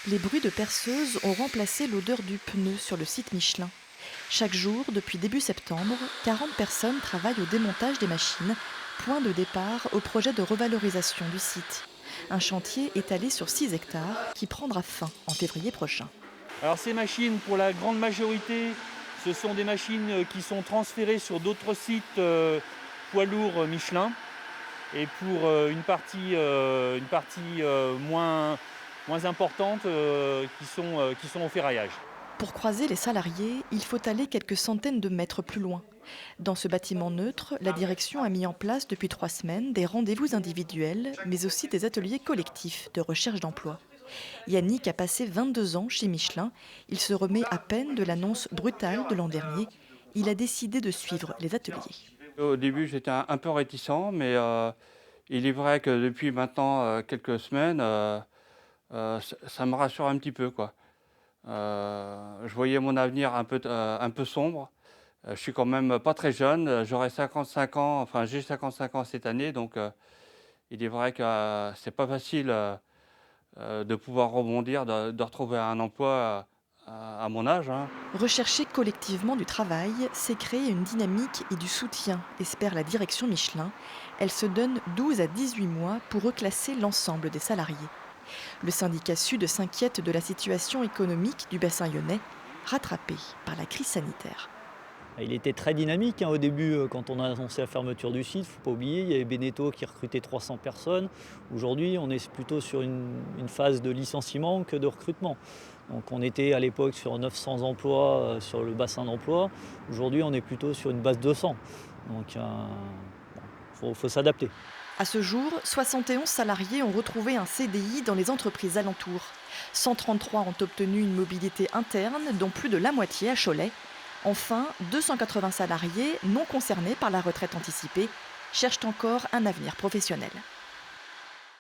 Les bruits de perceuse ont remplacé l'odeur du pneu sur le site Michelin. Chaque jour, depuis début septembre, 40 personnes travaillent au démontage des machines, point de départ au projet de revalorisation du site. Un chantier étalé sur 6 hectares qui prendra fin en février prochain. Alors ces machines, pour la grande majorité, ce sont des machines qui sont transférées sur d'autres sites poids lourds Michelin. Et pour une partie moins importante qui sont au ferraillage. Pour croiser les salariés, il faut aller quelques centaines de mètres plus loin. Dans ce bâtiment neutre, la direction a mis en place depuis 3 semaines des rendez-vous individuels, mais aussi des ateliers collectifs de recherche d'emploi. Yannick a passé 22 ans chez Michelin. Il se remet à peine de l'annonce brutale de l'an dernier. Il a décidé de suivre les ateliers. Au début, j'étais un peu réticent, mais il est vrai que depuis maintenant quelques semaines, ça me rassure un petit peu, quoi. Je voyais mon avenir un peu sombre. Je suis quand même pas très jeune, j'aurai 55 ans, enfin j'ai 55 ans cette année, donc il est vrai que c'est pas facile de pouvoir rebondir, de retrouver un emploi à mon âge, hein. Rechercher collectivement du travail, c'est créer une dynamique et du soutien, espère la direction Michelin. Elle se donne 12 à 18 mois pour reclasser l'ensemble des salariés. Le syndicat Sud s'inquiète de la situation économique du bassin lyonnais, rattrapé par la crise sanitaire. Il était très dynamique au début quand on a annoncé la fermeture du site, il ne faut pas oublier, il y avait Beneteau qui recrutait 300 personnes. Aujourd'hui, on est plutôt sur une phase de licenciement que de recrutement. Donc on était à l'époque sur 900 emplois sur le bassin d'emploi. Aujourd'hui, on est plutôt sur une base de 100. Donc faut s'adapter. À ce jour, 71 salariés ont retrouvé un CDI dans les entreprises alentours. 133 ont obtenu une mobilité interne, dont plus de la moitié à Cholet. Enfin, 280 salariés non concernés par la retraite anticipée cherchent encore un avenir professionnel.